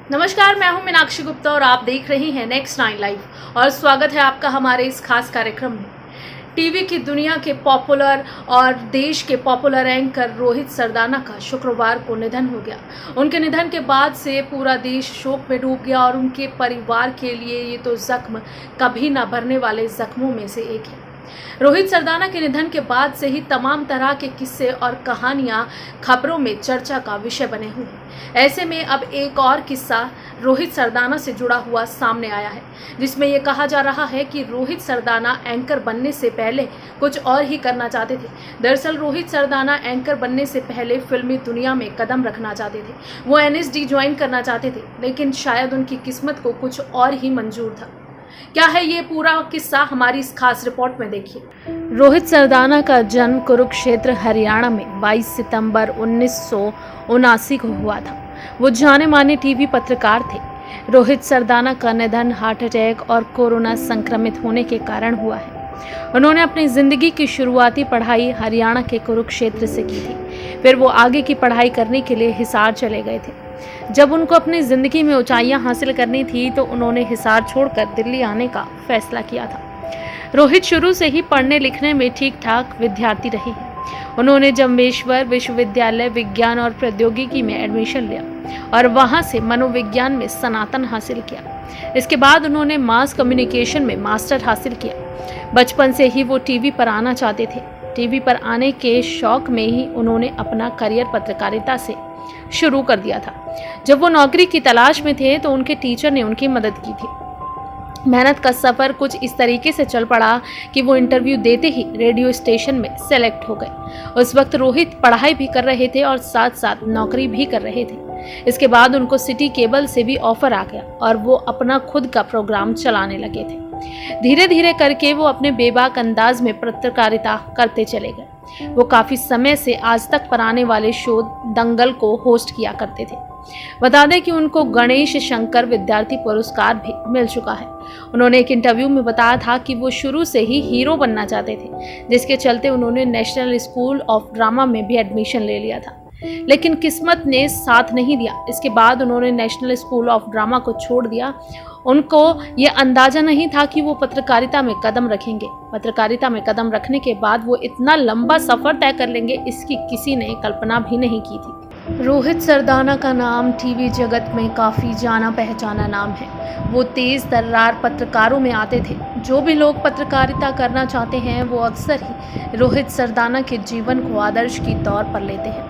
नमस्कार, मैं हूं मीनाक्षी गुप्ता और आप देख रही हैं नेक्स्ट 9 लाइव और स्वागत है आपका हमारे इस खास कार्यक्रम में। टीवी की दुनिया के पॉपुलर और देश के पॉपुलर एंकर रोहित सरदाना का शुक्रवार को निधन हो गया। उनके निधन के बाद से पूरा देश शोक में डूब गया और उनके परिवार के लिए ये तो जख्म कभी ना भरने वाले जख्मों में से एक है। रोहित सरदाना के निधन के बाद से ही तमाम तरह के किस्से और कहानियां खबरों में चर्चा का विषय बने हुए हैं। ऐसे में अब एक और किस्सा रोहित सरदाना से जुड़ा हुआ सामने आया है, जिसमें यह कहा जा रहा है कि रोहित सरदाना एंकर बनने से पहले कुछ और ही करना चाहते थे। दरअसल रोहित सरदाना एंकर बनने से पहले फिल्मी दुनिया में कदम रखना चाहते थे। वो NSD ज्वाइन करना चाहते थे, लेकिन शायद उनकी किस्मत को कुछ और ही मंजूर था। क्या है ये पूरा किस्सा, हमारी इस खास रिपोर्ट में देखिए। रोहित सरदाना का जन्म कुरुक्षेत्र हरियाणा में 22 सितंबर 1979 को हुआ था। वो जाने माने टीवी पत्रकार थे। रोहित सरदाना का निधन हार्ट अटैक और कोरोना संक्रमित होने के कारण हुआ है। उन्होंने अपनी ज़िंदगी की शुरुआती पढ़ाई हरियाणा के कुरुक्षेत्र से की थी। फिर वो आगे की पढ़ाई करने के लिए हिसार चले गए थे। जब उनको अपनी ज़िंदगी में ऊंचाइयां हासिल करनी थी तो उन्होंने हिसार छोड़कर दिल्ली आने का फैसला किया था। रोहित शुरू से ही पढ़ने लिखने में ठीक ठाक विद्यार्थी रहे हैं। उन्होंने जम्बेश्वर विश्वविद्यालय विज्ञान और प्रौद्योगिकी में एडमिशन लिया और वहां से मनोविज्ञान में स्नातन हासिल किया। इसके बाद उन्होंने मास कम्युनिकेशन में मास्टर हासिल किया। बचपन से ही वो टीवी पर आना चाहते थे। टीवी पर आने के शौक में ही उन्होंने अपना करियर पत्रकारिता से शुरू कर दिया था। जब वो नौकरी की तलाश में थे तो उनके टीचर ने उनकी मदद की थी। मेहनत का सफ़र कुछ इस तरीके से चल पड़ा कि वो इंटरव्यू देते ही रेडियो स्टेशन में सेलेक्ट हो गए। उस वक्त रोहित पढ़ाई भी कर रहे थे और साथ साथ नौकरी भी कर रहे थे। इसके बाद उनको सिटी केबल से भी ऑफर आ गया और वो अपना खुद का प्रोग्राम चलाने लगे थे। धीरे धीरे करके वो अपने बेबाक अंदाज में पत्रकारिता करते चले गए। वो काफ़ी समय से आज तक पर आने वाले शो दंगल को होस्ट किया करते थे। बता दें कि उनको गणेश शंकर विद्यार्थी पुरस्कार भी मिल चुका है। उन्होंने एक इंटरव्यू में बताया था कि वो शुरू से ही हीरो बनना चाहते थे, जिसके चलते उन्होंने नेशनल स्कूल ऑफ ड्रामा में भी एडमिशन ले लिया था, लेकिन किस्मत ने साथ नहीं दिया। इसके बाद उन्होंने नेशनल स्कूल ऑफ ड्रामा को छोड़ दिया। उनको ये अंदाज़ा नहीं था कि वो पत्रकारिता में कदम रखेंगे। पत्रकारिता में कदम रखने के बाद वो इतना लंबा सफ़र तय कर लेंगे, इसकी किसी ने कल्पना भी नहीं की थी। रोहित सरदाना का नाम टीवी जगत में काफ़ी जाना पहचाना नाम है। वो तेज़ तर्रार पत्रकारों में आते थे। जो भी लोग पत्रकारिता करना चाहते हैं वो अक्सर ही रोहित सरदाना के जीवन को आदर्श की तौर पर लेते हैं।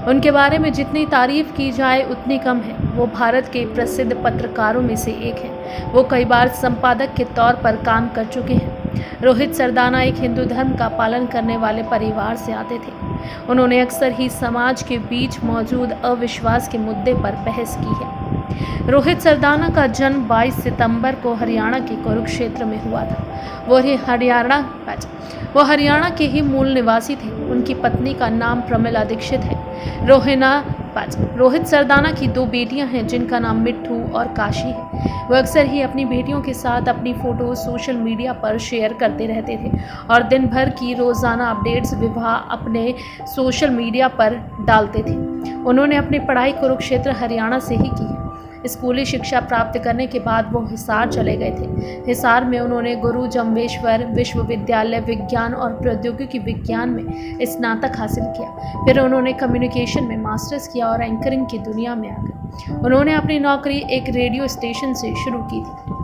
उनके बारे में जितनी तारीफ़ की जाए उतनी कम है। वो भारत के प्रसिद्ध पत्रकारों में से एक हैं। वो कई बार संपादक के तौर पर काम कर चुके हैं। रोहित सरदाना एक हिंदू धर्म का पालन करने वाले परिवार से आते थे। उन्होंने अक्सर ही समाज के बीच मौजूद अविश्वास के मुद्दे पर बहस की है। रोहित सरदाना का जन्म 22 सितंबर को हरियाणा के कुरुक्षेत्र में हुआ था। वो हरियाणा के ही मूल निवासी थे। उनकी पत्नी का नाम प्रमिला दीक्षित है। रोहित सरदाना की 2 बेटियां हैं, जिनका नाम मिट्ठू और काशी है। वो अक्सर ही अपनी बेटियों के साथ अपनी फ़ोटो सोशल मीडिया पर शेयर करते रहते थे और दिन भर की रोज़ाना अपडेट्स विवाह अपने सोशल मीडिया पर डालते थे। उन्होंने अपनी पढ़ाई कुरुक्षेत्र हरियाणा से ही की है। स्कूली शिक्षा प्राप्त करने के बाद वो हिसार चले गए थे। हिसार में उन्होंने गुरु जम्बेश्वर विश्वविद्यालय विज्ञान और प्रौद्योगिकी विज्ञान में स्नातक हासिल किया। फिर उन्होंने कम्युनिकेशन में मास्टर्स किया और एंकरिंग की दुनिया में आ गए। उन्होंने अपनी नौकरी एक रेडियो स्टेशन से शुरू की थी।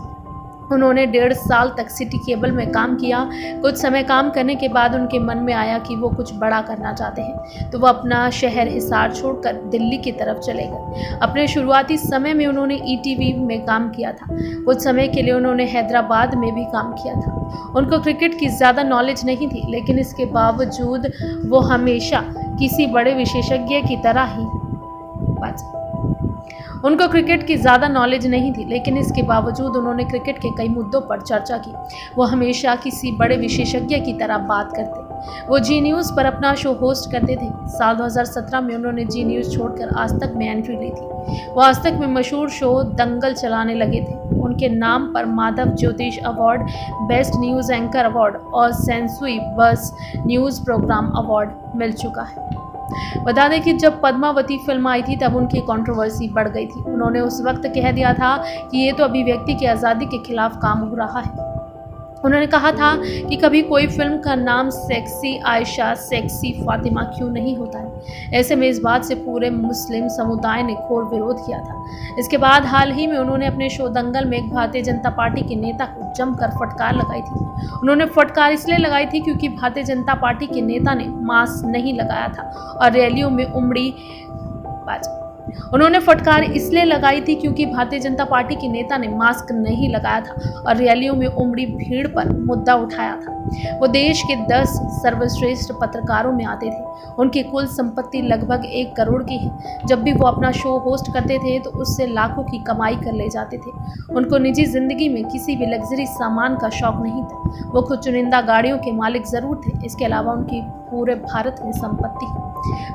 उन्होंने 1.5 साल तक सिटी केबल में काम किया। कुछ समय काम करने के बाद उनके मन में आया कि वो कुछ बड़ा करना चाहते हैं, तो वो अपना शहर हिसार छोड़कर दिल्ली की तरफ चले गए। अपने शुरुआती समय में उन्होंने ETV में काम किया था। कुछ समय के लिए उन्होंने हैदराबाद में भी काम किया था। उनको क्रिकेट की ज़्यादा नॉलेज नहीं थी, लेकिन इसके बावजूद वो हमेशा किसी बड़े विशेषज्ञ की तरह ही उनको क्रिकेट की ज़्यादा नॉलेज नहीं थी, लेकिन इसके बावजूद उन्होंने क्रिकेट के कई मुद्दों पर चर्चा की। वो हमेशा किसी बड़े विशेषज्ञ की तरह बात करते। वो जी न्यूज़ पर अपना शो होस्ट करते थे। साल 2017 में उन्होंने जी न्यूज़ छोड़कर आज तक में एंट्री ली थी। वो आज तक में मशहूर शो दंगल चलाने लगे थे। उनके नाम पर माधव ज्योतिष award, best news anchor award और सेंसुई बस न्यूज़ प्रोग्राम अवार्ड मिल चुका है। बता दें कि जब पद्मावती फिल्म आई थी तब उनकी कंट्रोवर्सी बढ़ गई थी। उन्होंने उस वक्त कह दिया था कि ये तो अभिव्यक्ति की आज़ादी के खिलाफ काम हो रहा है। उन्होंने कहा था कि कभी कोई फिल्म का नाम सेक्सी आयशा, सेक्सी फातिमा क्यों नहीं होता है। ऐसे में इस बात से पूरे मुस्लिम समुदाय ने घोर विरोध किया था। इसके बाद हाल ही में उन्होंने अपने शो दंगल में एक भारतीय जनता पार्टी के नेता को जमकर फटकार लगाई थी। उन्होंने फटकार इसलिए लगाई थी क्योंकि भारतीय जनता पार्टी के नेता ने मास्क नहीं लगाया था और रैलियों में उमड़ी उन्होंने फटकार इसलिए लगाई थी क्योंकि भारतीय जनता पार्टी के नेता ने मास्क नहीं लगाया था और रैलियों में उमड़ी भीड़ पर मुद्दा उठाया था। वो देश के 10 सर्वश्रेष्ठ पत्रकारों में आते थे। उनकी कुल संपत्ति लगभग 1 करोड़ की है। जब भी वो अपना शो होस्ट करते थे तो उससे लाखों की कमाई कर ले जाते थे। उनको निजी जिंदगी में किसी भी लग्जरी सामान का शौक नहीं था। वो कुछ चुनिंदा गाड़ियों के मालिक जरूर थे। इसके अलावा उनकी पूरे भारत में संपत्ति है।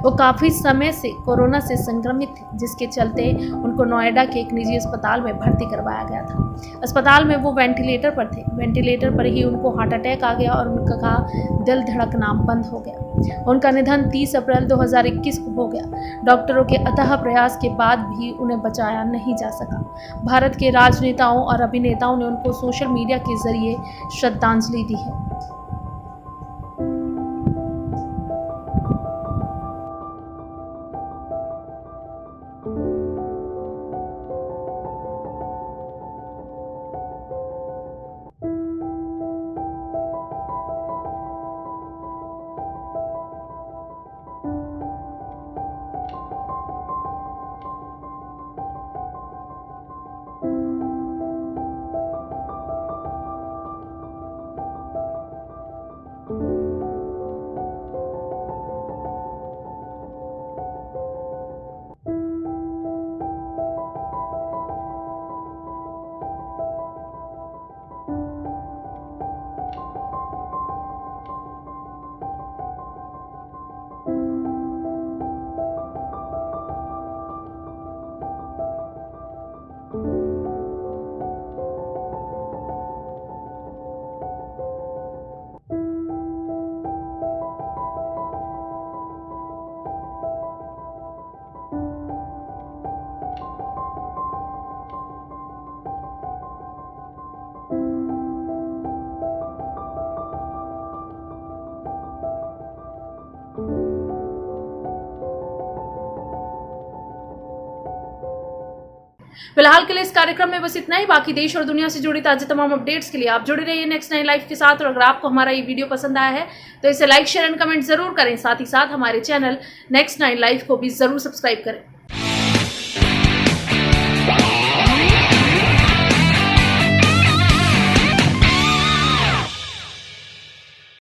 वो काफ़ी समय से कोरोना से संक्रमित थे, जिसके चलते उनको नोएडा के एक निजी अस्पताल में भर्ती करवाया गया था। अस्पताल में वो वेंटिलेटर पर थे। वेंटिलेटर पर ही उनको हार्ट अटैक आ गया और उनका दिल धड़कना बंद हो गया। उनका निधन 30 अप्रैल 2021 को हो गया। डॉक्टरों के अथाह प्रयास के बाद भी उन्हें बचाया नहीं जा सका। भारत के राजनेताओं और अभिनेताओं ने उनको सोशल मीडिया के जरिए श्रद्धांजलि दी है। फिलहाल के लिए इस कार्यक्रम में बस इतना ही। बाकी देश और दुनिया से जुड़ी ताज़ा तमाम अपडेट्स के लिए आप जुड़े रहिए नेक्स्ट 9 लाइफ के साथ। और अगर आपको हमारा ये वीडियो पसंद आया है तो इसे लाइक, शेयर एंड कमेंट जरूर करें। साथ ही साथ हमारे चैनल नेक्स्ट 9 लाइफ को भी जरूर सब्सक्राइब करें।